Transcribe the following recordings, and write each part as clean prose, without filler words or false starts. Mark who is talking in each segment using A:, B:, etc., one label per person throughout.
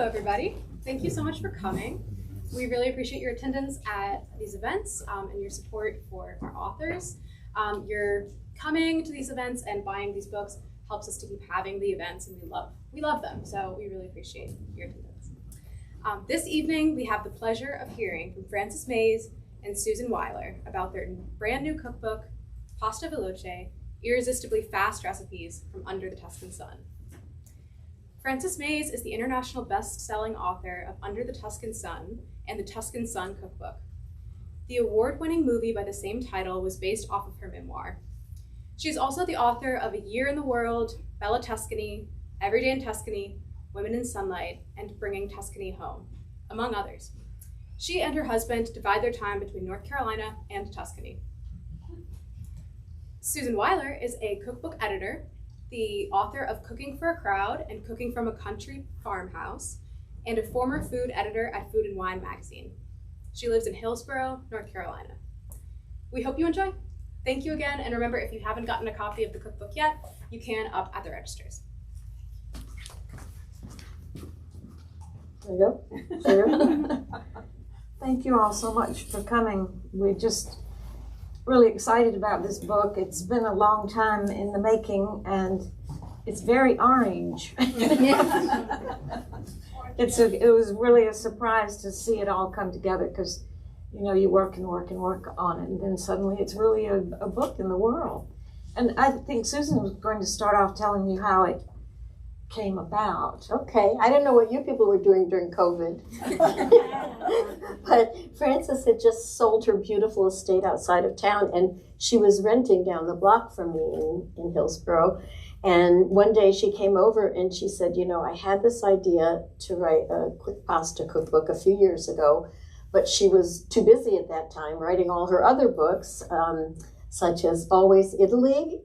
A: Hello, everybody. Thank you so much for coming. We really appreciate your attendance at these events and your support for our authors. Your coming to these events and buying these books helps us to keep having the events, and we love them, so we really appreciate your attendance. This evening, we have the pleasure of hearing from Frances Mays and Susan Wyler about their brand new cookbook, Pasta Veloce, Irresistibly Fast Recipes from Under the Tuscan Sun. Frances Mays is the international best-selling author of Under the Tuscan Sun and the Tuscan Sun Cookbook. The award-winning movie by the same title was based off of her memoir. She is also the author of A Year in the World, Bella Tuscany, Every Day in Tuscany, Women in Sunlight, and Bringing Tuscany Home, among others. She and her husband divide their time between North Carolina and Tuscany. Susan Wyler is a cookbook editor, the author of Cooking for a Crowd and Cooking from a Country Farmhouse, and a former food editor at Food and Wine magazine. She lives in Hillsborough, North Carolina. We hope you enjoy. Thank you again, and remember, if you haven't gotten a copy of the cookbook yet, you can up at the registers.
B: There you go. Sure. Thank you all so much for coming. We're just really excited about this book. It's been a long time in the making, and it's very orange. It was really a surprise to see it all come together, because you work and work and work on it, and then suddenly it's really a book in the world. And I think Susan was going to start off telling you how it came about.
C: Okay, I don't know what you people were doing during COVID, but Frances had just sold her beautiful estate outside of town, and she was renting down the block from me in Hillsborough. And one day she came over and she said, I had this idea to write a quick pasta cookbook a few years ago, but she was too busy at that time writing all her other books, such as Always Italy,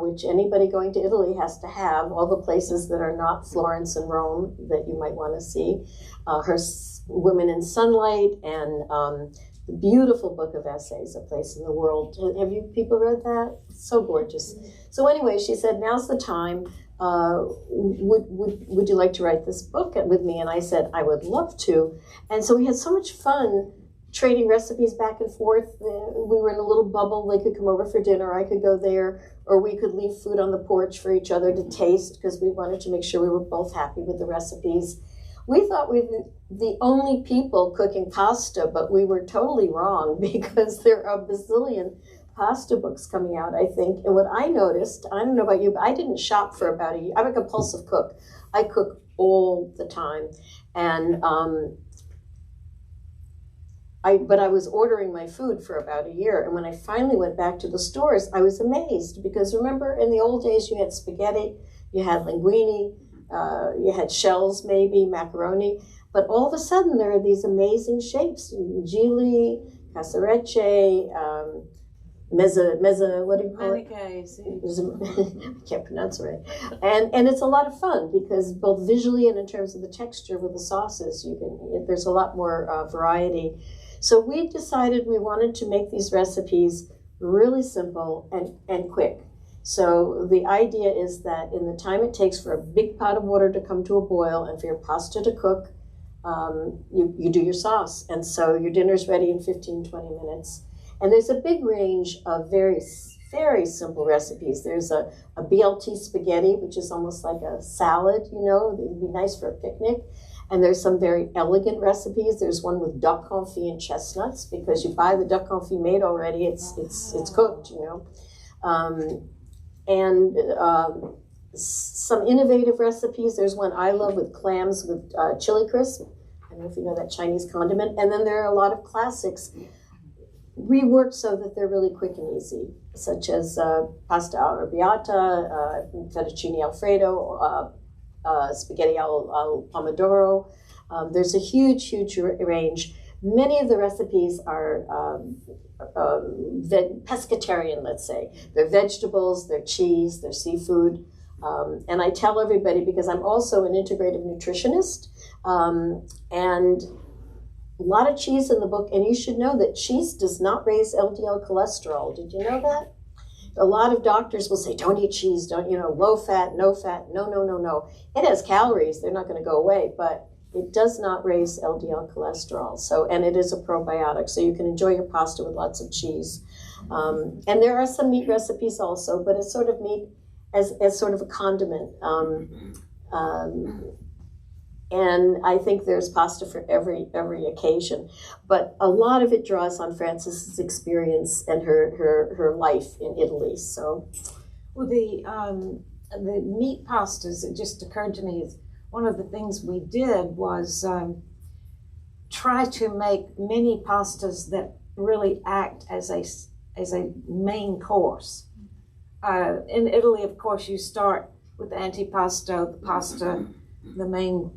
C: which anybody going to Italy has to have, all the places that are not Florence and Rome that you might want to see, her Women in Sunlight, and the beautiful book of essays, A Place in the World. Have you people read that? It's so gorgeous. So anyway, she said, now's the time. Would you like to write this book with me? And I said, I would love to. And so we had so much fun trading recipes back and forth. We were in a little bubble. They could come over for dinner, I could go there, or we could leave food on the porch for each other to taste, because we wanted to make sure we were both happy with the recipes. We thought we were the only people cooking pasta, but we were totally wrong, because there are a bazillion pasta books coming out, I think. And what I noticed, I don't know about you, but I didn't shop for about a year. I'm a compulsive cook. I cook all the time. And but I was ordering my food for about a year, and when I finally went back to the stores, I was amazed, because remember, in the old days, you had spaghetti, you had linguine, you had shells maybe, macaroni, but all of a sudden there are these amazing shapes, gili, casarecce, mezza, what do you call it? I can't pronounce it right. And it's a lot of fun, because both visually and in terms of the texture with the sauces, there's a lot more variety. So we decided we wanted to make these recipes really simple and quick. So the idea is that in the time it takes for a big pot of water to come to a boil and for your pasta to cook, you do your sauce. And so your dinner's ready in 15, 20 minutes. And there's a big range of very, very simple recipes. There's a BLT spaghetti, which is almost like a salad, it would be nice for a picnic. And there's some very elegant recipes. There's one with duck confit and chestnuts, because you buy the duck confit made already. It's cooked, And some innovative recipes. There's one I love with clams with chili crisp. I don't know if you know that Chinese condiment. And then there are a lot of classics reworked so that they're really quick and easy, such as pasta arrabbiata, fettuccine alfredo, spaghetti al pomodoro. There's a huge range. Many of the recipes are pescatarian, let's say. They're vegetables, they're cheese, they're seafood. And I tell everybody, because I'm also an integrative nutritionist, and a lot of cheese in the book, and you should know that cheese does not raise LDL cholesterol. Did you know that? A lot of doctors will say, don't eat cheese, low fat, no fat. No. It has calories, they're not going to go away, but it does not raise LDL cholesterol. So, and it is a probiotic, so you can enjoy your pasta with lots of cheese. And there are some meat recipes also, but it's sort of meat as sort of a condiment. And I think there's pasta for every occasion. But a lot of it draws on Frances's experience and her life in Italy. So,
B: well, the meat pastas, it just occurred to me, one of the things we did was try to make mini pastas that really act as a main course. In Italy, of course, you start with the antipasto, the pasta, the main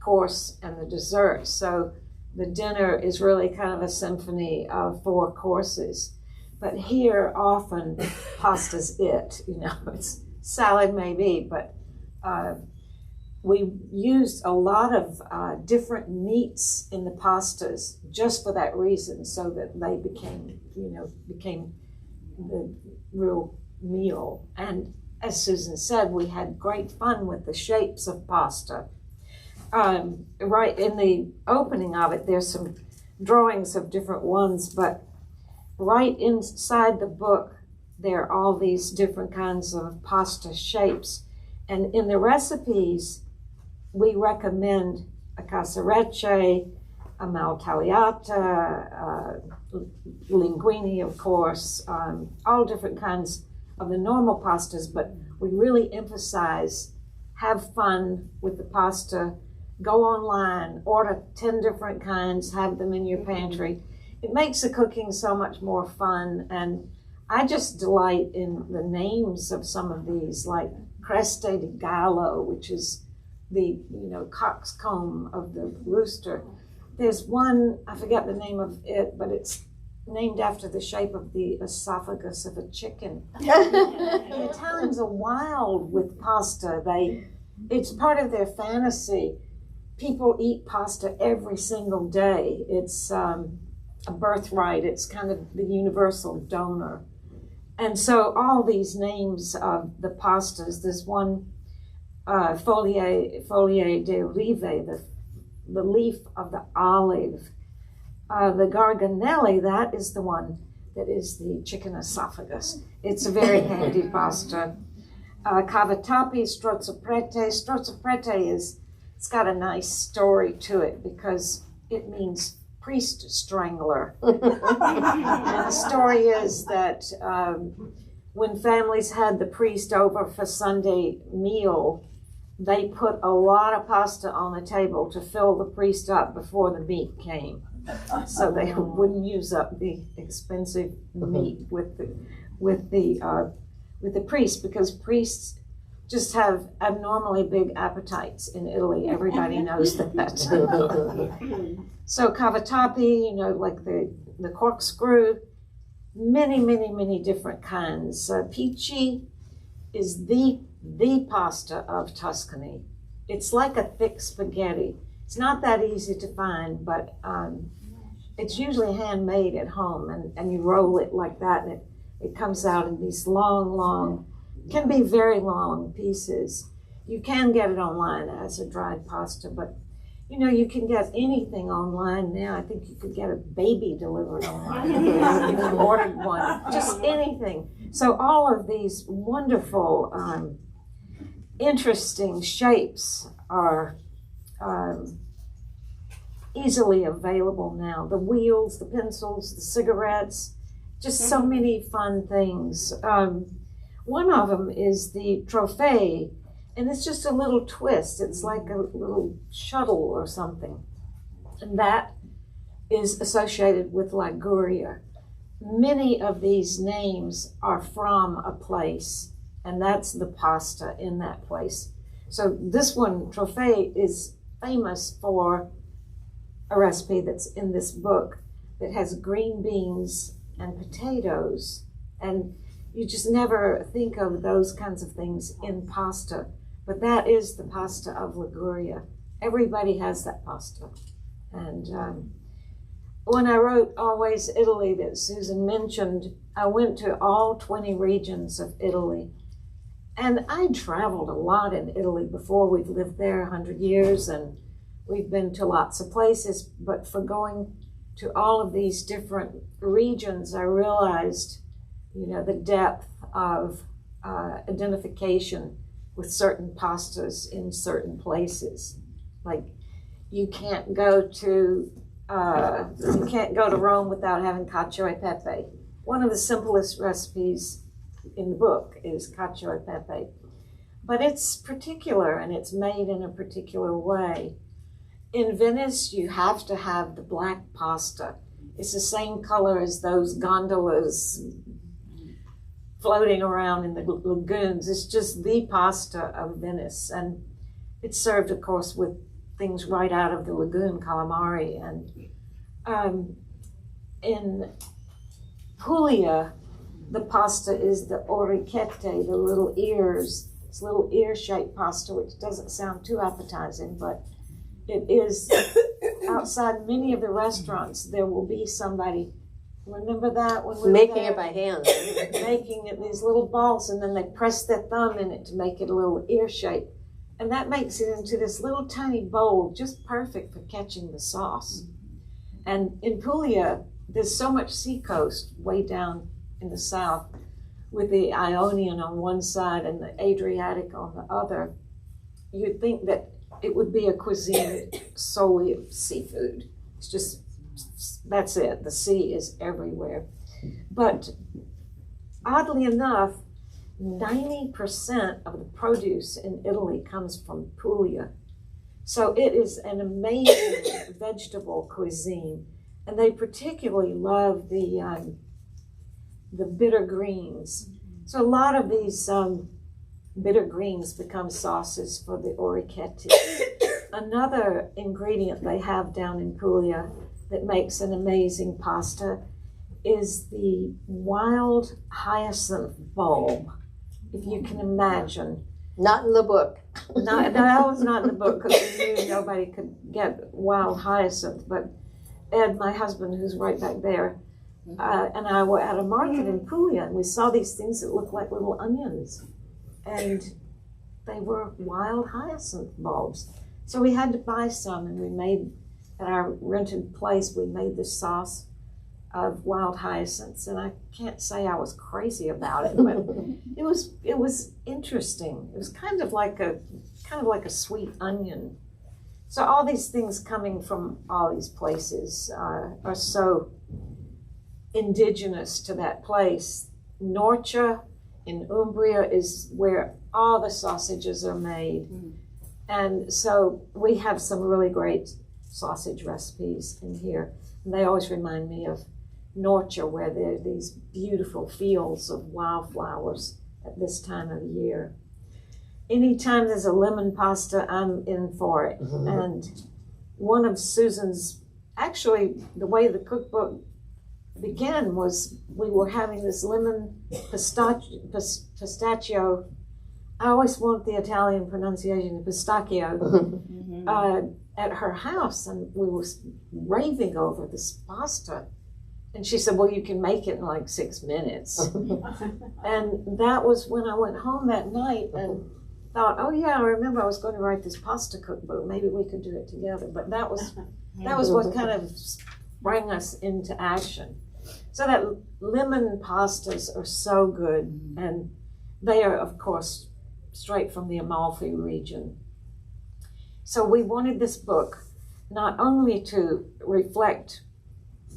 B: course, and the dessert. So the dinner is really kind of a symphony of 4 courses. But here, often, pasta's it. It's salad maybe, but we used a lot of different meats in the pastas just for that reason, so that they became the real meal. And as Susan said, we had great fun with the shapes of pasta. Right in the opening of it, there's some drawings of different ones, but right inside the book, there are all these different kinds of pasta shapes. And in the recipes, we recommend a casarecce, a maltagliata, linguine, of course, all different kinds of the normal pastas, but we really emphasize have fun with the pasta, go online, order 10 different kinds, have them in your pantry. It makes the cooking so much more fun, and I just delight in the names of some of these, like Creste di Gallo, which is the coxcomb of the rooster. There's one, I forget the name of it, but it's named after the shape of the esophagus of a chicken. The Italians are wild with pasta. It's part of their fantasy. People eat pasta every single day. It's a birthright. It's kind of the universal donor. And so all these names of the pastas, there's one, Foglie d'Olive, the leaf of the olive. The garganelli, that is the one that is the chicken esophagus. It's a very handy pasta. Cavatappi, strozzoprete. Strozzoprete it's got a nice story to it because it means priest strangler. And the story is that when families had the priest over for Sunday meal, they put a lot of pasta on the table to fill the priest up before the meat came, so they wouldn't use up the expensive meat with the priest, because priests just have abnormally big appetites in Italy. Everybody knows that. So cavatappi, like the corkscrew, many different kinds. Pici is the pasta of Tuscany. It's like a thick spaghetti. It's not that easy to find, but it's usually handmade at home, and you roll it like that, and it comes out in these long, can be very long pieces. You can get it online as a dried pasta, but you can get anything online now. I think you could get a baby delivered online if you ordered one, just anything. So all of these wonderful, interesting shapes are easily available now. The wheels, the pencils, the cigarettes, just so many fun things. One of them is the trophy, and it's just a little twist. It's like a little shuttle or something. And that is associated with Liguria. Many of these names are from a place, and that's the pasta in that place. So this one, trophy, is famous for a recipe that's in this book that has green beans and potatoes, and you just never think of those kinds of things in pasta, but that is the pasta of Liguria. Everybody has that pasta. And when I wrote Always Italy that Susan mentioned, I went to all 20 regions of Italy. And I traveled a lot in Italy before. We've lived there 100 years, and we've been to lots of places, but for going to all of these different regions, I realized, the depth of identification with certain pastas in certain places. Like, you can't go to Rome without having cacio e pepe. One of the simplest recipes in the book is cacio e pepe, but it's particular and it's made in a particular way. In Venice, you have to have the black pasta. It's the same color as those gondolas floating around in the lagoons. It's just the pasta of Venice, and it's served, of course, with things right out of the lagoon, calamari. And in Puglia, the pasta is the orecchiette, the little ears. It's little ear-shaped pasta, which doesn't sound too appetizing, but it is. Outside many of the restaurants, there will be somebody. Remember that when we
C: making
B: were
C: it by hand,
B: making it these little balls, and then they press their thumb in it to make it a little ear shape, and that makes it into this little tiny bowl, just perfect for catching the sauce. And in Puglia, there's so much seacoast way down in the south, with the Ionian on one side and the Adriatic on the other. You'd think that it would be a cuisine solely of seafood. It's just, that's it. The sea is everywhere. But oddly enough, 90% of the produce in Italy comes from Puglia. So it is an amazing vegetable cuisine. And they particularly love the bitter greens. So a lot of these bitter greens become sauces for the orecchiette. Another ingredient they have down in Puglia that makes an amazing pasta is the wild hyacinth bulb, if you can imagine.
C: Not in the book.
B: No, that was not in the book because we knew nobody could get wild hyacinth. But Ed, my husband, who's right back there, and I were at a market in Puglia, and we saw these things that looked like little onions. And they were wild hyacinth bulbs. So we had to buy some, and we made, at our rented place, we made this sauce of wild hyacinths. And I can't say I was crazy about it, but it was interesting. It was kind of like a sweet onion. So all these things coming from all these places are so indigenous to that place. Norcia in Umbria is where all the sausages are made. And so we have some really great sausage recipes in here. And they always remind me of Norcia, where there are these beautiful fields of wildflowers at this time of the year. Anytime there's a lemon pasta, I'm in for it. And one of Susan's, actually the way the cookbook began was we were having this lemon pistachio. I always want the Italian pronunciation, pistachio, at her house, and we were raving over this pasta. And she said, well, you can make it in like 6 minutes. And that was when I went home that night and thought, oh yeah, I remember I was going to write this pasta cookbook. Maybe we could do it together. But that was what kind of sprang us into action. So that lemon pastas are so good, and they are, of course, straight from the Amalfi region. So we wanted this book not only to reflect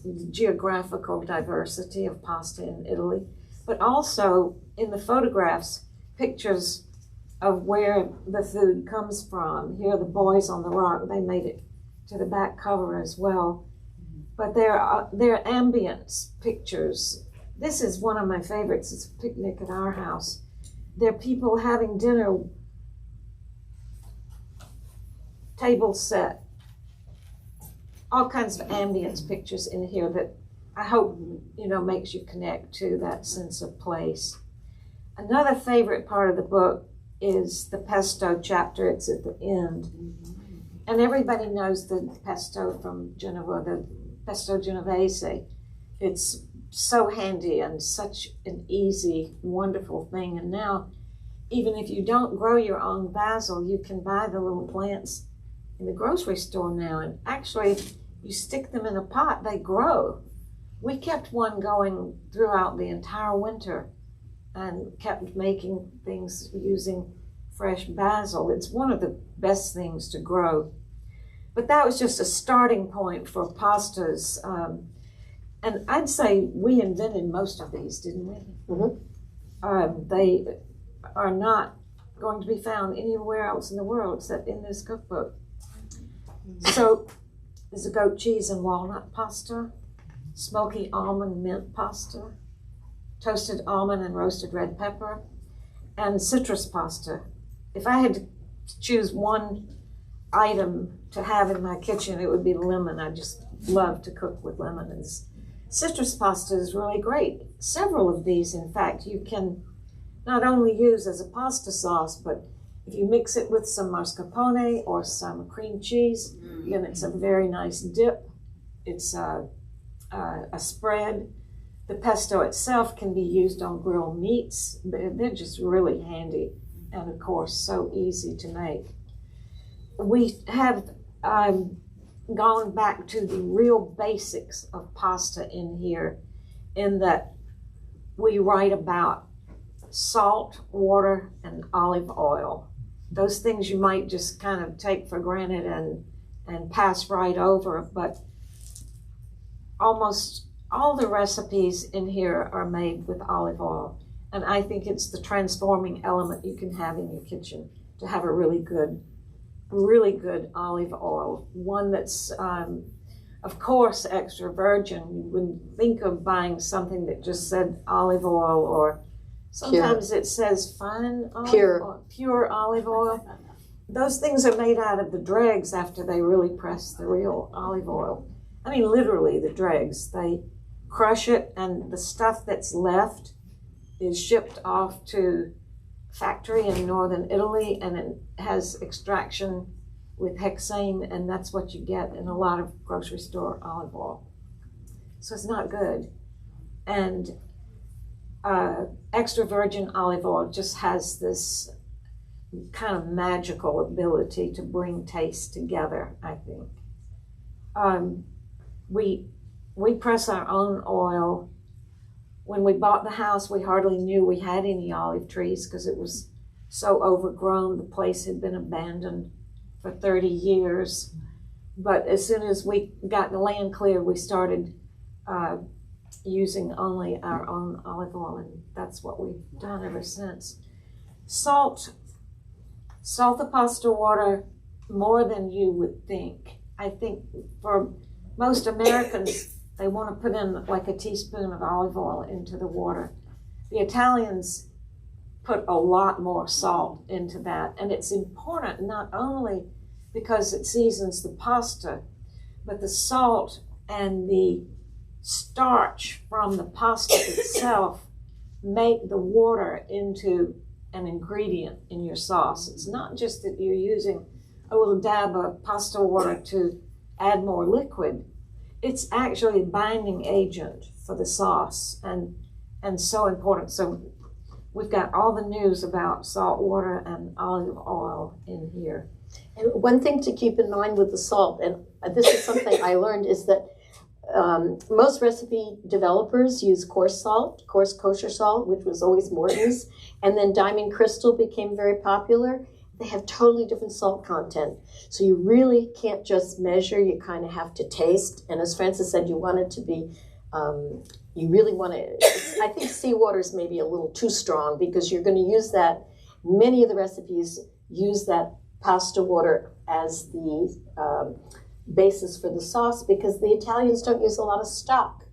B: the geographical diversity of pasta in Italy, but also in the photographs, pictures of where the food comes from. Here are the boys on the rock. They made it to the back cover as well. But they're ambience pictures. This is one of my favorites. It's a picnic at our house. There are people having dinner, table set, all kinds of ambience pictures in here that I hope, makes you connect to that sense of place. Another favorite part of the book is the pesto chapter. It's at the end. And everybody knows the pesto from Genoa, the pesto genovese. It's so handy and such an easy, wonderful thing. And now, even if you don't grow your own basil, you can buy the little plants in the grocery store now, and actually you stick them in a pot, they grow. We kept one going throughout the entire winter and kept making things using fresh basil. It's one of the best things to grow. But that was just a starting point for pastas. And I'd say we invented most of these, didn't we?
C: Mm-hmm.
B: They are not going to be found anywhere else in the world except in this cookbook. So there's a goat cheese and walnut pasta, smoky almond mint pasta, toasted almond and roasted red pepper, and citrus pasta. If I had to choose one item to have in my kitchen, it would be lemon. I just love to cook with lemon. And citrus pasta is really great. Several of these, in fact, you can not only use as a pasta sauce, but if you mix it with some mascarpone or some cream cheese, then it's a very nice dip. It's a spread. The pesto itself can be used on grilled meats. They're just really handy and, of course, so easy to make. We have gone back to the real basics of pasta in here, in that we write about salt, water, and olive oil. Those things you might just kind of take for granted and pass right over, but almost all the recipes in here are made with olive oil. And I think it's the transforming element you can have in your kitchen to have a really good olive oil. One that's, of course, extra virgin. You wouldn't think of buying something that just said olive oil, or sometimes it says fine olive oil, pure olive oil. Those things are made out of the dregs after they really press the real olive oil. I mean, literally the dregs. They crush it, and the stuff that's left is shipped off to factory in northern Italy, and it has extraction with hexane, and that's what you get in a lot of grocery store olive oil. So it's not good. And extra virgin olive oil just has this kind of magical ability to bring taste together, I think. We press our own oil. When we bought the house, we hardly knew we had any olive trees because it was so overgrown. The place had been abandoned for 30 years. But as soon as we got the land cleared, we started using only our own olive oil, and that's what we've done ever since. Salt the pasta water more than you would think. I think for most Americans, they want to put in like a teaspoon of olive oil into the water. The Italians put a lot more salt into that, and it's important not only because it seasons the pasta, but the salt and the starch from the pasta itself make the water into an ingredient in your sauce. It's not just that you're using a little dab of pasta water to add more liquid. It's actually a binding agent for the sauce, and so important. So we've got all the news about salt water and olive oil in here.
C: And one thing to keep in mind with the salt, and this is something I learned, is that most recipe developers use coarse kosher salt, which was always Morton's, and then Diamond Crystal became very popular. They have totally different salt content. So you really can't just measure, you kind of have to taste. And as Frances said, you want it to be, you really want to, I think seawater is maybe a little too strong because you're going to use that, many of the recipes use that pasta water as the basis for the sauce because the Italians don't use a lot of stock.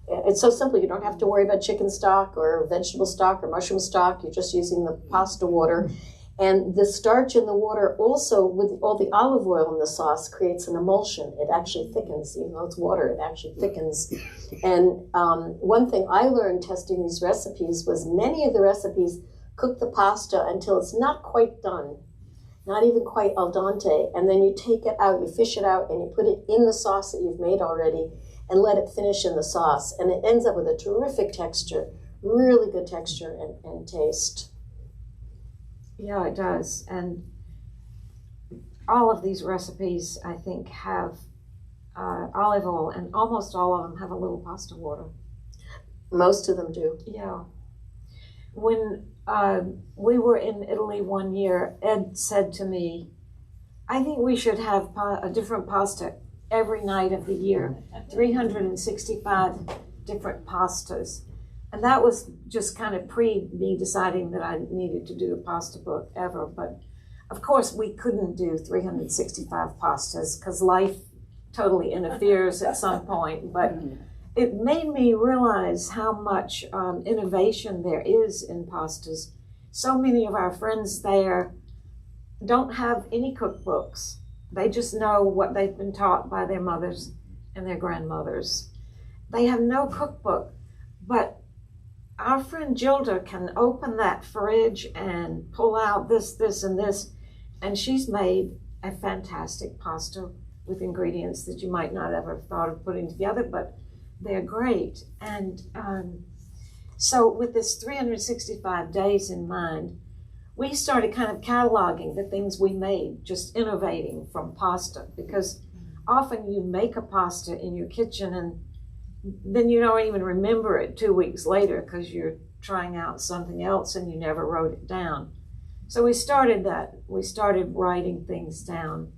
C: It's so simple. You don't have to worry about chicken stock or vegetable stock or mushroom stock. You're just using the pasta water. And the starch in the water also, with all the olive oil in the sauce, creates an emulsion. It actually thickens. Even though it's water, it actually thickens. And one thing I learned testing these recipes was many of the recipes cook the pasta until it's not quite done, not even quite al dente, and then you take it out, you fish it out, and you put it in the sauce that you've made already and let it finish in the sauce. And it ends up with a terrific texture, really good texture and taste.
B: Yeah, it does. And all of these recipes, I think, have olive oil, and almost all of them have a little pasta water.
C: Most of them do.
B: Yeah. When we were in Italy one year, Ed said to me, I think we should have a different pasta every night of the year, 365 different pastas. And that was just kind of me deciding that I needed to do a pasta book ever. But of course, we couldn't do 365 pastas because life totally interferes at some point. But it made me realize how much innovation there is in pastas. So many of our friends there don't have any cookbooks. They just know what they've been taught by their mothers and their grandmothers. They have no cookbook, but our friend Gilda can open that fridge and pull out this, and this, and she's made a fantastic pasta with ingredients that you might not ever have thought of putting together, but they're great. And so with this 365 days in mind, we started kind of cataloging the things we made, just innovating from pasta, because often you make a pasta in your kitchen and then you don't even remember it 2 weeks later because you're trying out something else and you never wrote it down. So we started that. We started writing things down.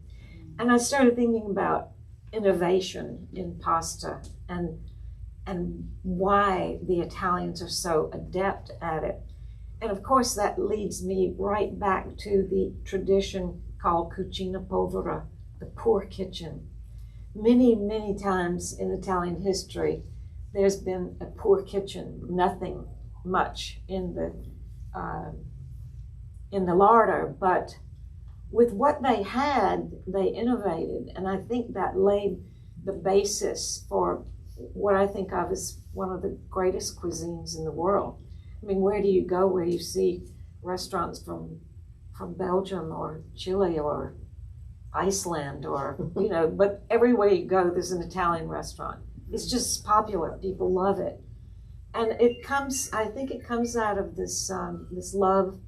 B: And I started thinking about innovation in pasta and why the Italians are so adept at it. And of course that leads me right back to the tradition called cucina povera, the poor kitchen. Many, many times in Italian history, there's been a poor kitchen, nothing much in the larder, but with what they had, they innovated, and I think that laid the basis for what I think of as one of the greatest cuisines in the world. I mean, where do you go where you see restaurants from Belgium or Chile or Iceland or, but everywhere you go, there's an Italian restaurant. It's just popular. People love it. And I think it comes out of this love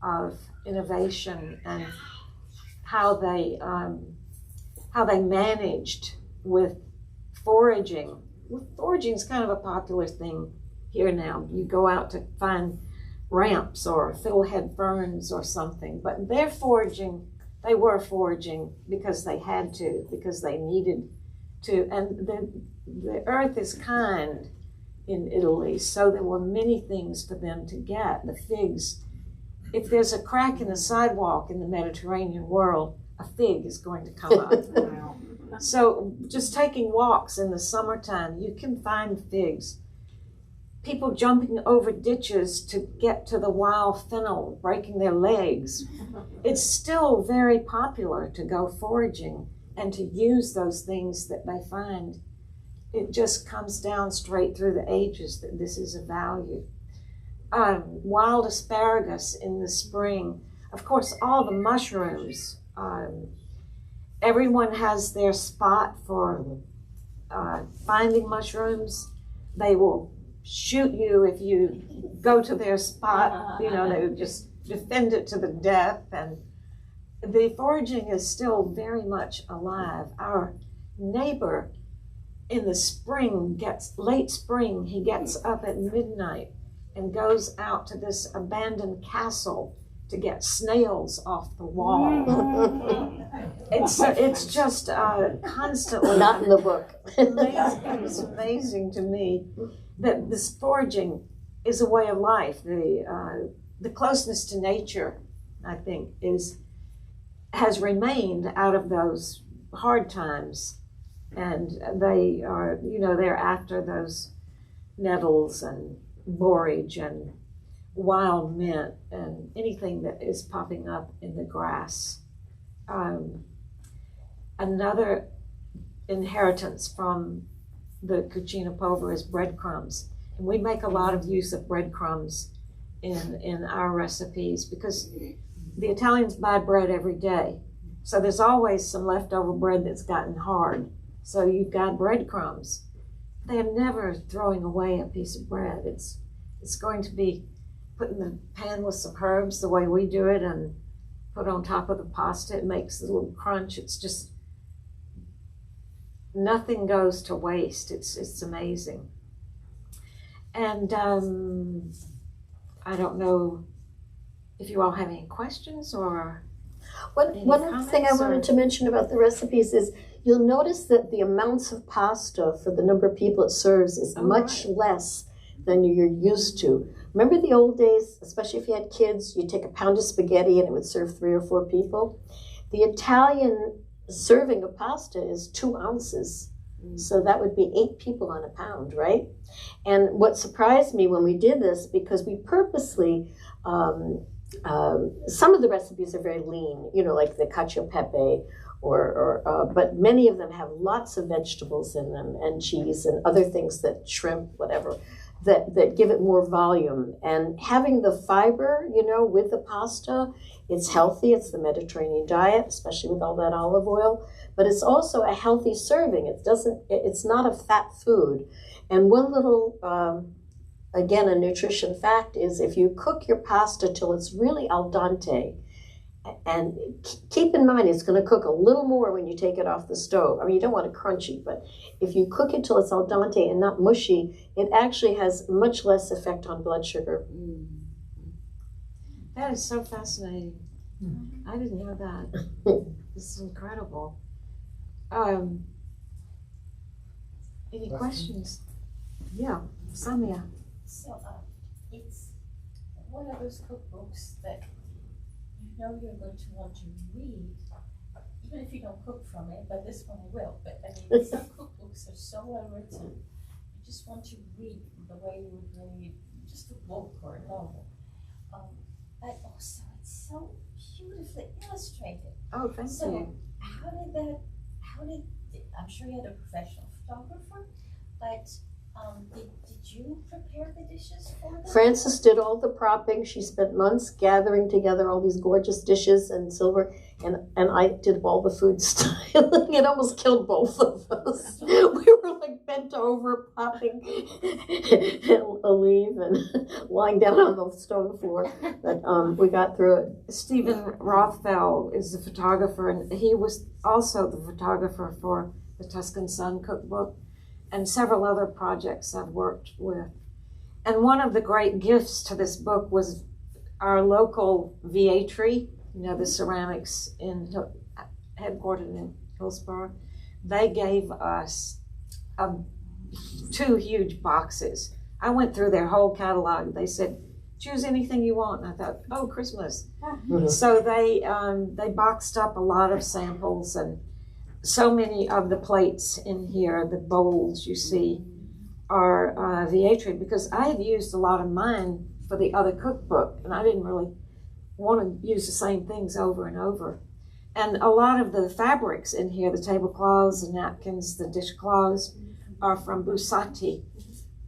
B: of innovation and how they managed with foraging. Foraging is kind of a popular thing here now. You go out to find ramps or fiddlehead ferns or something, but they were foraging because they had to, because they needed to. And the earth is kind in Italy, so there were many things for them to get. The figs. If there's a crack in the sidewalk in the Mediterranean world, a fig is going to come up. So just taking walks in the summertime, you can find figs. People jumping over ditches to get to the wild fennel, breaking their legs. It's still very popular to go foraging and to use those things that they find. It just comes down straight through the ages that this is a value. Wild asparagus in the spring. Of course, all the mushrooms. Everyone has their spot for finding mushrooms. They will shoot you if you go to their spot. They would just defend it to the death. And the foraging is still very much alive. Our neighbor in the spring late spring, he gets up at midnight and goes out to this abandoned castle to get snails off the wall. It's just constantly
C: not in the book.
B: Amazing. It's amazing to me that this foraging is a way of life. The closeness to nature, I think, has remained out of those hard times, and they are, they're after those nettles and borage and wild mint and anything that is popping up in the grass. Another inheritance from the cucina povera is breadcrumbs. And we make a lot of use of breadcrumbs in our recipes because the Italians buy bread every day. So there's always some leftover bread that's gotten hard. So you've got breadcrumbs. They're never throwing away a piece of bread. It's going to be put in the pan with some herbs the way we do it, and put on top of the pasta. It makes a little crunch. It's just, nothing goes to waste. It's amazing. And I don't know if you all have any questions or
C: One other thing I wanted to mention about the recipes is you'll notice that the amounts of pasta for the number of people it serves is much less than you're used to. Remember the old days, especially if you had kids, you'd take a pound of spaghetti and it would serve 3 or 4 people. The Italian serving of pasta is 2 ounces. So that would be 8 people on a pound, right? And what surprised me when we did this, because we purposely, some of the recipes are very lean, you know, like the cacio e pepe, but many of them have lots of vegetables in them and cheese and other things, that shrimp, whatever, that give it more volume. And having the fiber, you know, with the pasta, it's healthy. It's the Mediterranean diet, especially with all that olive oil. But it's also a healthy serving. It's not a fat food. And one little, again, a nutrition fact is if you cook your pasta till it's really al dente, and keep in mind it's going to cook a little more when you take it off the stove. I mean, you don't want it crunchy, but if you cook it till it's al dente and not mushy, it actually has much less effect on blood sugar.
B: That is so fascinating. I didn't know that. This is incredible. Any questions? Yeah, Samia.
D: So it's one of those cookbooks that you know you're going to want to read, even if you don't cook from it, but this one I will. But I mean, some cookbooks are so well written, you just want to read the way you would read just a book or a novel. But also it's so beautifully illustrated.
B: Oh, thank you.
D: So I'm sure you had a professional photographer, but did you prepare the dishes for them?
C: Frances did all the propping. She spent months gathering together all these gorgeous dishes and silver, and I did all the food styling. It almost killed both of us. We were like bent over, popping a leaf and lying down on the stone floor. But we got through it.
B: Stephen Rothfeld is the photographer, and he was also the photographer for the Tuscan Sun cookbook and several other projects I've worked with. And one of the great gifts to this book was our local Vietri, you know, the ceramics headquartered in Hillsborough. They gave us 2 huge boxes. I went through their whole catalog. They said, choose anything you want. And I thought, oh, Christmas. So they boxed up a lot of samples, and so many of the plates in here, the bowls you see, are Vietri, because I had used a lot of mine for the other cookbook, and I didn't really want to use the same things over and over. And a lot of the fabrics in here, the tablecloths, the napkins, the dishcloths, are from Bussati.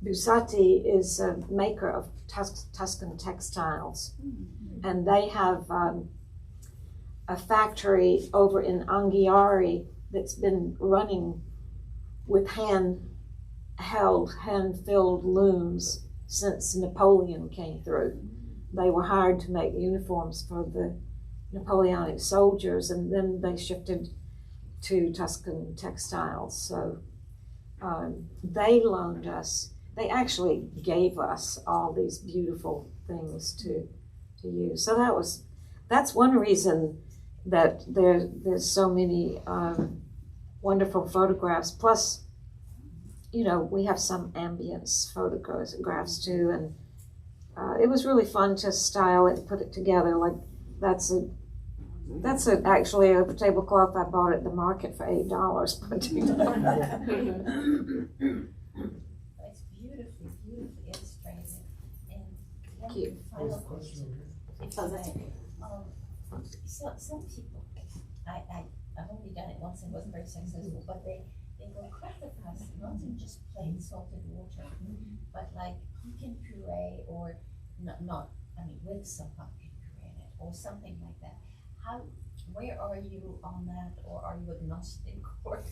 B: Bussati is a maker of Tuscan textiles, and they have a factory over in Anghiari that's been running with hand-filled looms since Napoleon came through. They were hired to make uniforms for the Napoleonic soldiers, and then they shifted to Tuscan textiles. So they loaned us, they actually gave us all these beautiful things to use. So that's one reason that there's so many wonderful photographs. Plus, you know, we have some ambience photographs too, and it was really fun to style it, put it together. Like that's actually a tablecloth I bought at the market for $8.
D: It's beautifully illustrated. And one final question, if I may. Some people, I've only done it once and it wasn't very successful, but they will crack the pasta, not in just plain salted water, but like pumpkin puree, or with some pumpkin puree in it, or something like that. Where are you on that, or are you agnostic? Or?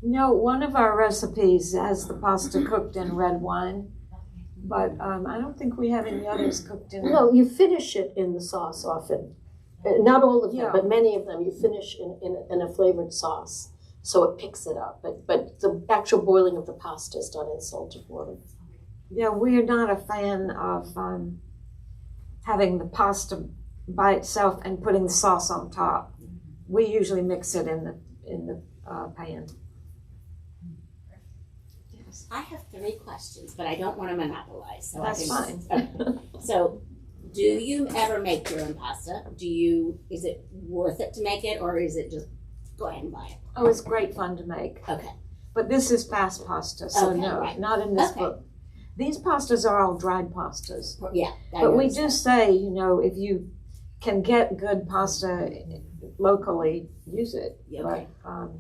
B: No, one of our recipes has the pasta cooked in red wine, but I don't think we have any others cooked in.
C: No, you finish it in the sauce often. Not all of them,
B: Yeah.
C: but many of them you finish in a flavored sauce, so it picks it up. But the actual boiling of the pasta is done in salted water.
B: Yeah, we're not a fan of having the pasta by itself and putting the sauce on top. We usually mix it in the pan.
E: Yes. I have 3 questions, but I don't want to monopolize. So
B: That's fine.
E: Okay. So, do you ever make your own pasta? Is it worth it to make it, or is it just go ahead and buy it?
B: Oh, it's great fun to make.
E: Okay.
B: But this is fast pasta, so
E: Okay,
B: no,
E: right.
B: not in this
E: Okay.
B: book. These pastas are all dried pastas.
E: Yeah.
B: But we do say, if you can get good pasta locally, use it.
E: Yeah, okay.
B: But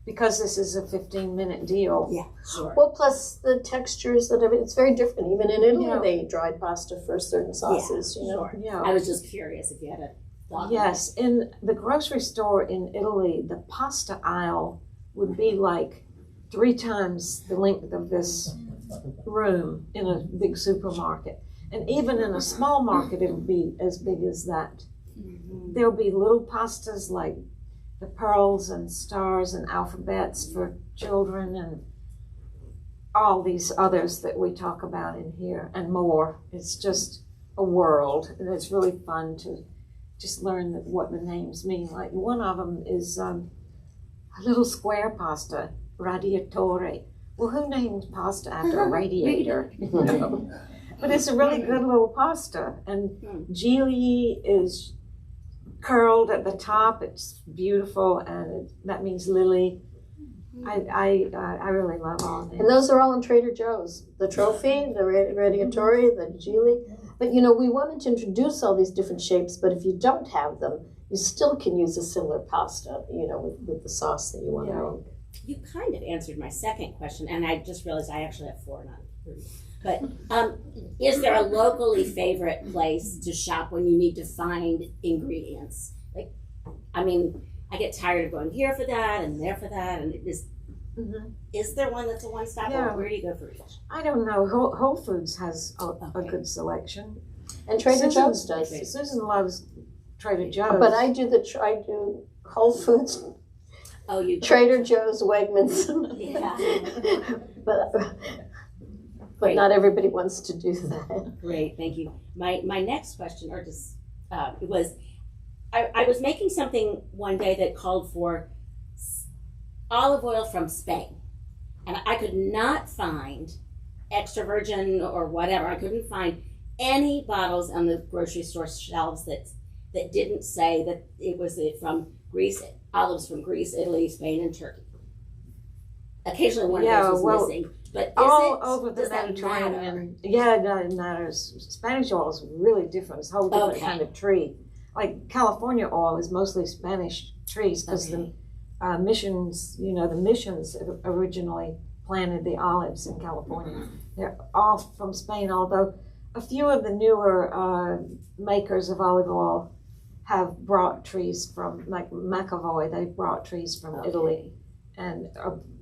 B: because this is a 15-minute deal.
E: Yeah, sure.
C: Well, plus the textures it's very different. Even in Italy,
B: Yeah.
C: they dried pasta for certain sauces.
E: Sure.
B: Yeah.
E: I was just curious if you had a thought.
B: Yes, in the grocery store in Italy, the pasta aisle would be like 3 times the length of this room in a big supermarket. And even in a small market, it would be as big as that.
E: Mm-hmm.
B: There'll be little pastas like the pearls and stars and alphabets for children and all these others that we talk about in here and more. It's just a world, and it's really fun to just learn what the names mean. Like one of them is a little square pasta, radiatore. Well, who named pasta after a radiator? But it's a really good little pasta. And Gigli is curled at the top. It's beautiful, and that means lily. I really love all of them.
C: And those are all in Trader Joe's. The trophy, the radiatore, the gili. But we wanted to introduce all these different shapes, but if you don't have them, you still can use a similar pasta, with the sauce that you want to make.
E: You kind of answered my second question, and I just realized I actually have 4, not 3. But is there a locally favorite place to shop when you need to find ingredients? I get tired of going here for that and there for that, and is there one that's a one-stop, or where do you go for each?
B: I don't know. Whole Foods has a good selection.
C: And Trader Joe's does.
B: Susan loves Trader Joe's.
C: But I do Whole Foods,
E: Oh, you
C: Trader Joe's, Wegmans.
E: Yeah.
C: But not everybody wants to do that.
E: Great, thank you. My next question, was, I was making something one day that called for olive oil from Spain, and I could not find extra virgin or whatever. I couldn't find any bottles on the grocery store shelves that didn't say that it was from Greece, olives from Greece, Italy, Spain, and Turkey. Occasionally one of those was missing. But
B: all over the Mediterranean. Yeah, it matters. Spanish oil is really different. It's a whole different kind of tree. Like California oil is mostly Spanish trees because the missions, the missions originally planted the olives in California. They're all from Spain, although a few of the newer makers of olive oil have brought trees from, like McAvoy, they brought trees from Italy and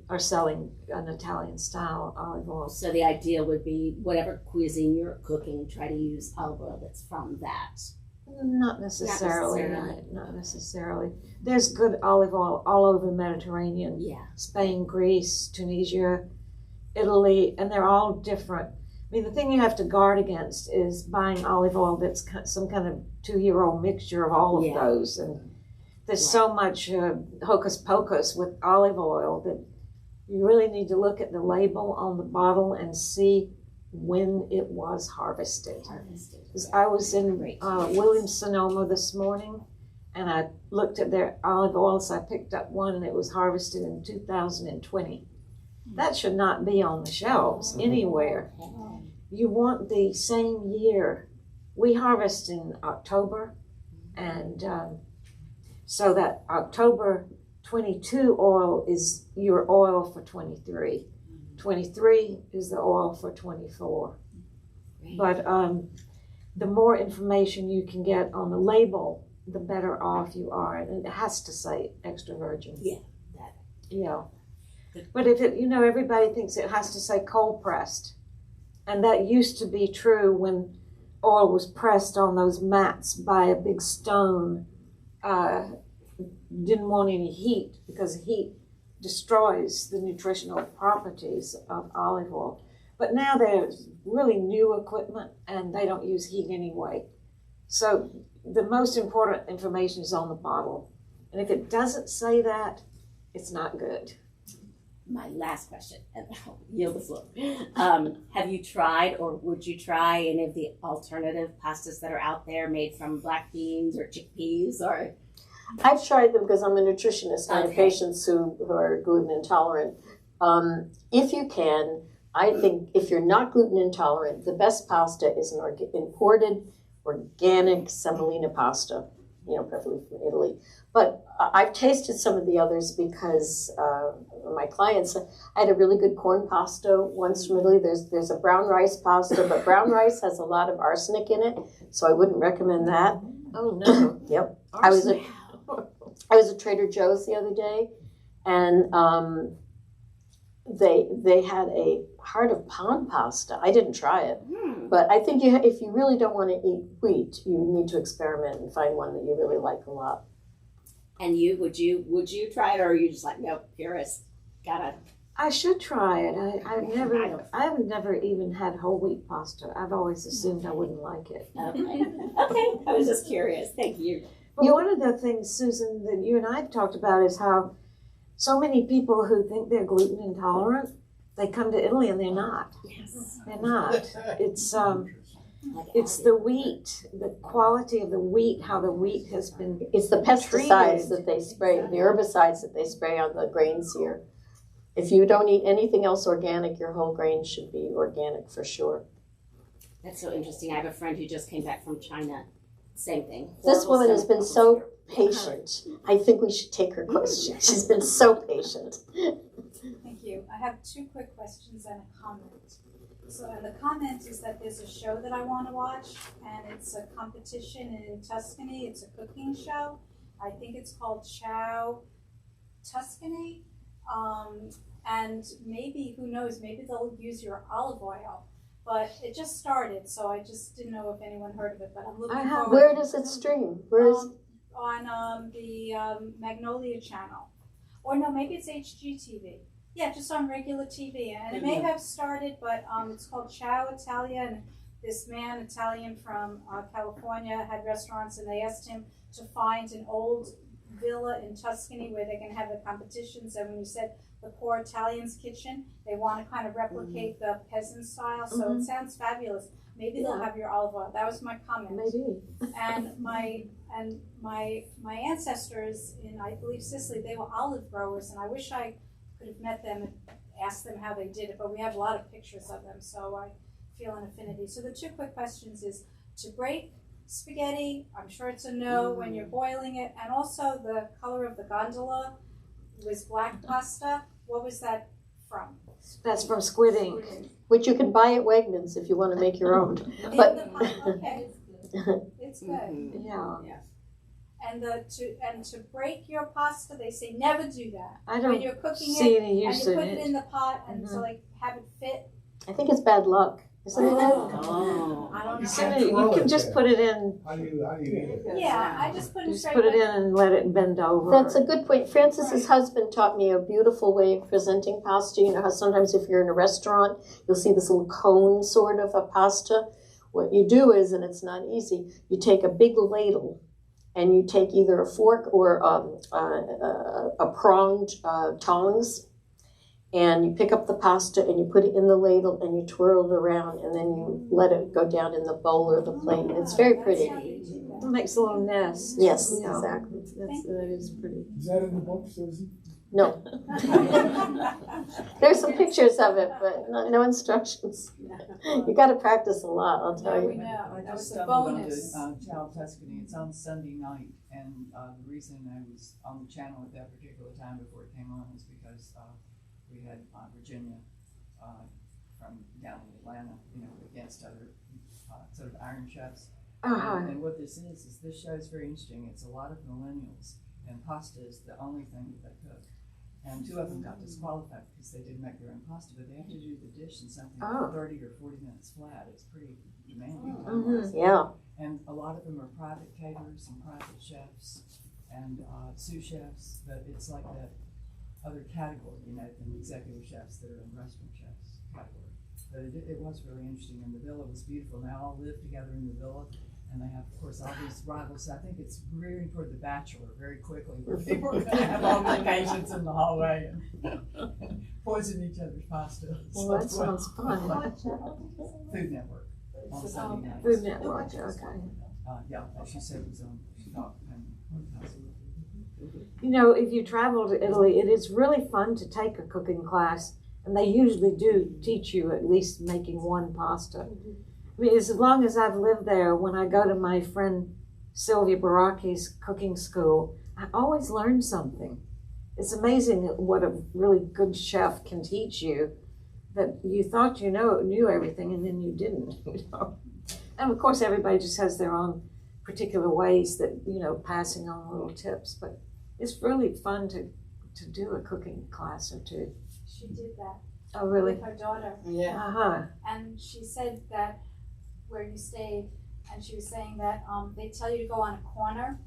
B: are selling an Italian style olive oil.
E: So the idea would be whatever cuisine you're cooking, try to use olive oil that's from that.
B: Not necessarily. Not necessarily. There's good olive oil all over the Mediterranean.
E: Yeah.
B: Spain, Greece, Tunisia, Italy, and they're all different. I mean, the thing you have to guard against is buying olive oil that's some kind of 2-year-old mixture of all of those. And there's so much hocus pocus with olive oil that you really need to look at the label on the bottle and see when it was harvested. I was in Williams-Sonoma this morning, and I looked at their olive oils. I picked up one, and it was harvested in 2020. That should not be on the shelves anywhere. You want the same year. We harvest in October, and so that October 22 oil is your oil for 23. 23 is the oil for 24. But the more information you can get on the label, the better off you are. And it has to say extra virgin.
E: Yeah.
B: Yeah. But if it, everybody thinks it has to say cold pressed. And that used to be true when oil was pressed on those mats by a big stone didn't want any heat because heat destroys the nutritional properties of olive oil. But now there's really new equipment and they don't use heat anyway. So the most important information is on the bottle. And if it doesn't say that, it's not good.
E: My last question, and I'll yield the floor. Have you tried or would you try any of the alternative pastas that are out there made from black beans or chickpeas or?
C: I've tried them because I'm a nutritionist. I have
E: Okay.
C: patients who are gluten intolerant. If you can, I think if you're not gluten intolerant, the best pasta is an imported organic semolina pasta, preferably from Italy. But I've tasted some of the others because my clients, I had a really good corn pasta once from Italy. There's a brown rice pasta, but brown rice has a lot of arsenic in it, so I wouldn't recommend that.
B: Oh, no.
C: Yep.
B: Arsenic.
C: I was at Trader Joe's the other day, and they had a heart of palm pasta. I didn't try it, but I think if you really don't want to eat wheat, you need to experiment and find one that you really like a lot.
E: And would you try it, or are you just like, no, purist, gotta?
B: I should try it. I've never even had whole wheat pasta. I've always assumed I wouldn't like it.
E: Okay, I was just curious. Thank you.
B: But one of the things, Susan, that you and I have talked about is how so many people who think they're gluten intolerant, they come to Italy and they're not.
E: Yes.
B: They're not. It's the wheat, the quality of the wheat, how the wheat has been.
C: It's the pesticides
B: treated.
C: that they spray, the herbicides that they spray on the grains here. If you don't eat anything else organic, your whole grain should be organic for sure.
E: That's so interesting. I have a friend who just came back from China. Same thing.
C: This
E: Horrible
C: woman has been
E: stomach
C: so patient. I think we should take her close. She's been so patient.
F: Thank you. I have two quick questions and a comment. So, and the comment is that there's a show that I want to watch, and it's a competition in Tuscany. It's a cooking show. I think it's called Ciao Tuscany. And maybe, who knows, maybe they'll use your olive oil. But it just started, so I just didn't know if anyone heard of it. But I'm looking forward.
C: Where does it stream? Where is?
F: On the Magnolia channel. Or no, maybe it's HGTV. Yeah, just on regular TV. And it may have started, but it's called Ciao Italia. And this man, Italian from California, had restaurants, and they asked him to find an old villa in Tuscany where they can have the competitions. And when you said the poor Italian's kitchen, they want to kind of replicate the peasant style. So it sounds fabulous. Maybe they'll have your olive oil. That was my comment.
B: Maybe.
F: And my ancestors in, I believe, Sicily, they were olive growers, and I wish I could have met them and asked them how they did it, but we have a lot of pictures of them, so I feel an affinity. So the two quick questions is, to break spaghetti, I'm sure it's a no when you're boiling it, and also the color of the gondola was black pasta. What was that from?
B: That's from Squid Ink.
C: Which you can buy at Wegmans if you want to make your own. But
F: Okay, it's good.
B: Yeah.
F: And to break your pasta, they say never do that.
B: I
F: When
B: don't
F: you're cooking
B: see
F: it,
B: any
F: and
B: use
F: you
B: in
F: put it
B: it.
F: in the pot and to like have it fit.
C: I think it's bad luck, isn't it?
E: Oh.
F: I don't
B: You
F: know.
B: can just put it in.
G: How do you eat it?
F: Yeah, I just put it
B: Just
F: straight.
B: put it in and let it bend over.
C: That's a good point. Francis's husband taught me a beautiful way of presenting pasta. You know how sometimes if you're in a restaurant, you'll see this little cone sort of a pasta. What you do is, and it's not easy, you take a big ladle and you take either a fork or a pronged tongs, and you pick up the pasta and you put it in the ladle and you twirl it around, and then you let it go down in the bowl or the plate. It's very pretty.
B: It makes a little nest.
C: Yes,
B: Yeah.
C: exactly.
B: That is pretty.
G: Is that in the book, Susan?
C: No. There's some pictures of it, but no instructions. You got to practice a lot, I'll tell
F: No, we
C: you.
F: know.
H: I
F: That was
H: just
F: a
H: stumbled onto
F: bonus.
H: Ciao Tuscany. It's on Sunday night, and the reason I was on the channel at that particular time before it came on was because we had Virginia from down in Atlanta, against other sort of iron chefs. And what this is this show is very interesting. It's a lot of millennials, and pasta is the only thing that they cook. And two of them got disqualified because they didn't make their own pasta, but they have to do the dish in something like 30 or 40 minutes flat. It's pretty demanding.
C: Yeah.
H: And a lot of them are private caterers and private chefs. and sous chefs, but it's like that other category, you know, than executive chefs that are in restaurant chefs category. But it was really interesting, and the villa was beautiful. They all live together in the villa, and they have, of course, all these rivals. I think it's rearing toward The Bachelor very quickly, where people are going to have altercations in the hallway and poison each other's pasta.
B: Well, that sounds fun.
H: Food Network on Sunday nights.
B: Food Network, okay.
H: Yeah, she said it was on. She thought,
B: You know, if you travel to Italy, it is really fun to take a cooking class, and they usually do teach you at least making one pasta. I mean, as long as I've lived there, when I go to my friend Sylvia Baracchi's cooking school, I always learn something. It's amazing what a really good chef can teach you, that you thought you knew everything and then you didn't, you know. And of course, everybody just has their own particular ways that, you know, passing on little tips, but it's really fun to do a cooking class or two.
F: She did that
B: Oh, really?
F: with her daughter.
C: Yeah.
B: Uh-huh.
F: And she said that where you stayed, and she was saying that they tell you to go on a corner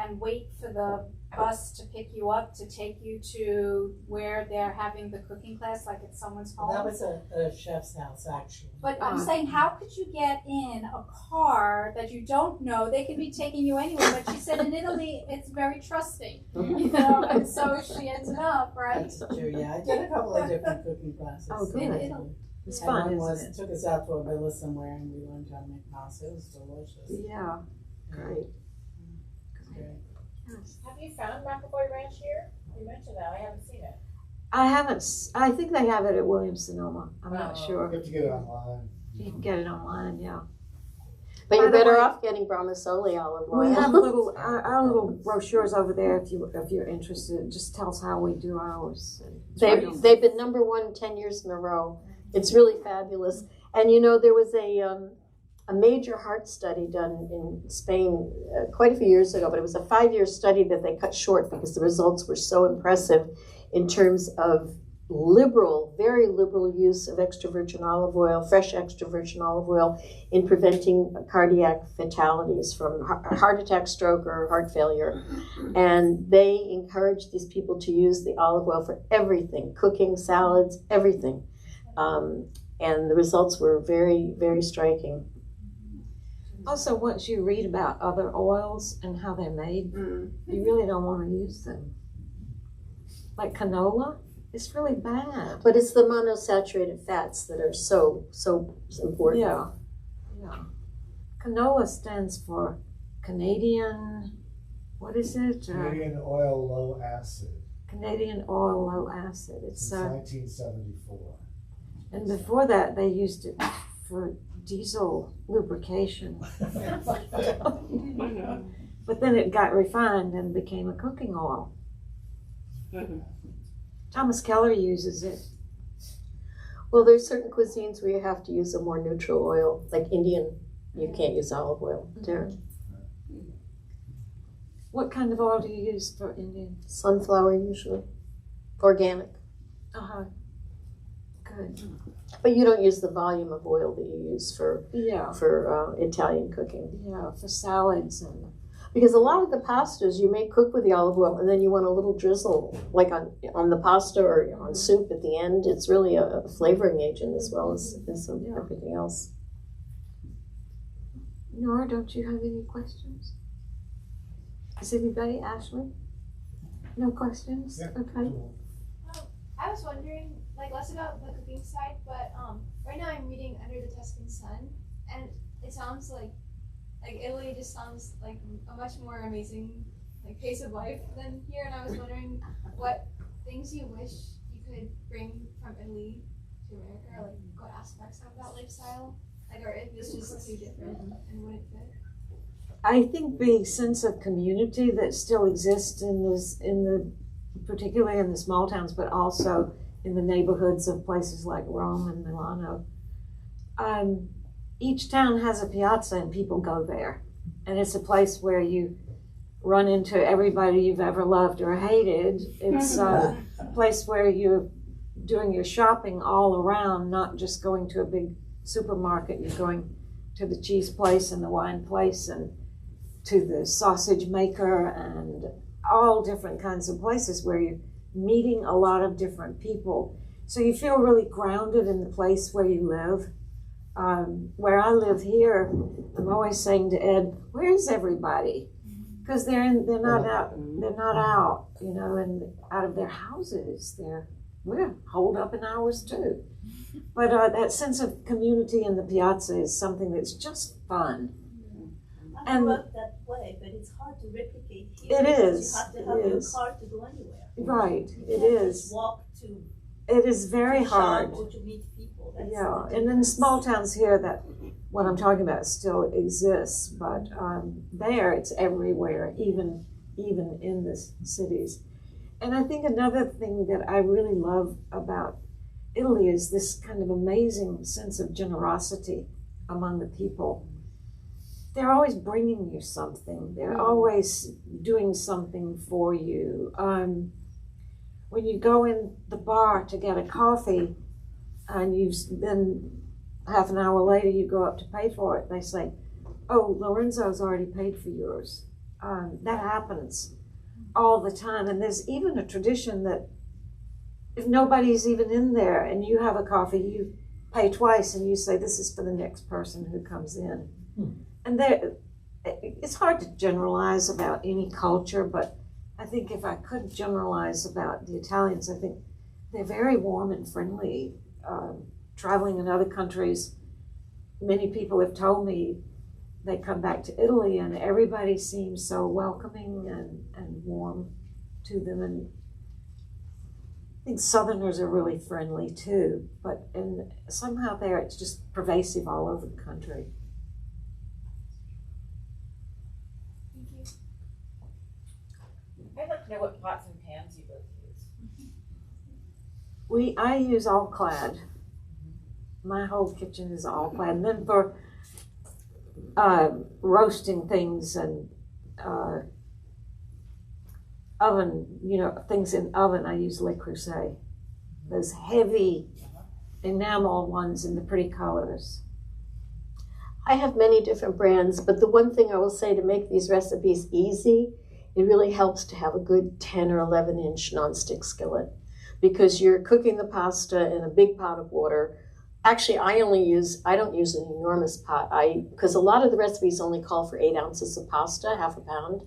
F: and wait for the bus to pick you up to take you to where they're having the cooking class, like at someone's home.
I: That was a chef's house, actually.
F: But I'm saying, how could you get in a car that you don't know? They could be taking you anywhere. But she said in Italy, it's very trusting, you know. And so she ended up, right?
I: That's true, yeah. I did a couple of different cooking classes.
B: Oh, good.
F: In Italy.
B: It's
I: And
B: fun,
I: one
B: isn't it?
I: took us out to a villa somewhere and we learned how to make pasta. It was delicious.
B: Yeah, great.
I: Great.
J: Have you found McAvoy Ranch here? You mentioned that. I haven't seen it.
B: I haven't, I think they have it at Williams-Sonoma. I'm not
J: Oh.
B: sure.
G: You have to get it online.
B: You can get it online, yeah.
C: But
B: By
C: you're
B: the
C: better
B: way-
C: off getting Brahmasoli olive oil.
B: We have little, our little brochures over there if you're interested. It just tells how we do ours. It's right on-
C: They've been number one 10 years in a row. It's really fabulous. And you know, there was a major heart study done in Spain quite a few years ago, but it was a 5-year study that they cut short because the results were so impressive in terms of very liberal use of extra virgin olive oil, fresh extra virgin olive oil, in preventing cardiac fatalities from heart attack, stroke, or heart failure. And they encouraged these people to use the olive oil for everything, cooking, salads, everything. And the results were very, very striking.
B: Also, once you read about other oils and how they're made, you really don't want to use them. Like canola, it's really bad.
C: But it's the monosaturated fats that are so important.
B: Yeah, yeah. Canola stands for Canadian, what is it?
G: Canadian oil low acid.
B: Canadian oil low acid. It's
G: Since 1974.
B: and before that they used it for diesel lubrication. But then it got refined and became a cooking oil. Thomas Keller uses it.
C: Well, there's certain cuisines where you have to use a more neutral oil, like Indian. You can't use olive oil there.
B: What kind of oil do you use for Indian?
C: Sunflower usually, organic.
B: Uh-huh. Good.
C: But you don't use the volume of oil that you use for
B: Yeah,
C: Italian cooking.
B: yeah, for salads and
C: Because a lot of the pastas you may cook with the olive oil, and then you want a little drizzle, like on the pasta or on soup at the end. It's really a flavoring agent as well as everything else.
B: Nora, don't you have any questions? Is anybody, Ashley? No questions?
G: Yeah.
B: Okay.
K: I was wondering, like, less about the cooking side, but right now I'm reading Under the Tuscan Sun, and it sounds like Italy just sounds like a much more amazing pace of life than here, and I was wondering what things you wish you could bring from Italy to America, or like what aspects of that lifestyle, or if it's just too different and wouldn't fit.
B: I think the sense of community that still exists particularly in the small towns, but also in the neighborhoods of places like Rome and Milano. Each town has a piazza and people go there. And it's a place where you run into everybody you've ever loved or hated. It's a place where you're doing your shopping all around, not just going to a big supermarket. You're going to the cheese place and the wine place and to the sausage maker and all different kinds of places where you're meeting a lot of different people. So you feel really grounded in the place where you live. Where I live here, I'm always saying to Ed, "Where's everybody?" Because they're not out, you know, and out of their houses. We're holed up in ours too. But that sense of community in the piazza is something that's just fun.
D: I grew up that way, but it's hard to replicate here.
B: It
D: because
B: is.
D: You have to
B: It
D: have your
B: is.
D: car to go anywhere.
B: Right,
D: You
B: it
D: can't
B: is.
D: just walk to
B: It is very
D: shop
B: hard.
D: or to meet people. That's
B: Yeah,
D: the
B: and in
D: difference.
B: small towns here, that what I'm talking about still exists, but there it's everywhere, even in the cities. And I think another thing that I really love about Italy is this kind of amazing sense of generosity among the people. They're always bringing you something. They're always doing something for you. When you go in the bar to get a coffee, and then half an hour later you go up to pay for it, they say, "Oh, Lorenzo's already paid for yours." That happens all the time. And there's even a tradition that if nobody's even in there and you have a coffee, you pay twice and you say, "This is for the next person who comes in." And it's hard to generalize about any culture, but I think if I could generalize about the Italians, I think they're very warm and friendly. Traveling in other countries, many people have told me they come back to Italy and everybody seems so welcoming and warm to them. And I think Southerners are really friendly too, but somehow there it's just pervasive all over the country.
K: Thank you.
J: I'd like to know what pots and pans you both use.
B: I use all clad. My whole kitchen is all clad. And then for roasting things and oven, things in oven, I use Le Creuset. Those heavy enamel ones in the pretty colors.
C: I have many different brands, but the one thing I will say to make these recipes easy, it really helps to have a good 10 or 11 inch nonstick skillet, because you're cooking the pasta in a big pot of water. Actually, I don't use an enormous pot, because a lot of the recipes only call for 8 ounces of pasta, half a pound.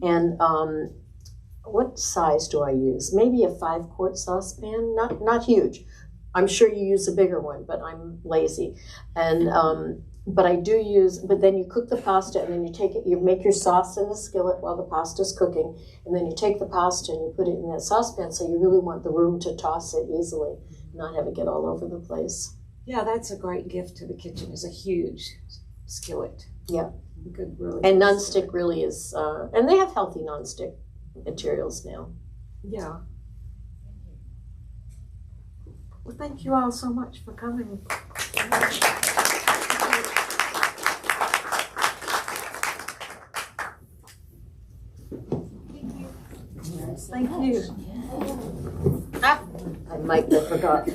C: And what size do I use? Maybe a 5-quart saucepan, not huge. I'm sure you use a bigger one, but I'm lazy. And but I do use, but then you cook the pasta and then you make your sauce in the skillet while the pasta's cooking, and then you take the pasta and you put it in that saucepan, so you really want the room to toss it easily, not have it get all over the place.
B: Yeah, that's a great gift to the kitchen, is a huge skillet.
C: Yeah.
B: Good, really.
C: And
B: good
C: nonstick
B: skillet.
C: really is, and they have healthy nonstick materials now.
B: Yeah. Well, thank you all so much for coming. Thank you.
C: I might have forgot.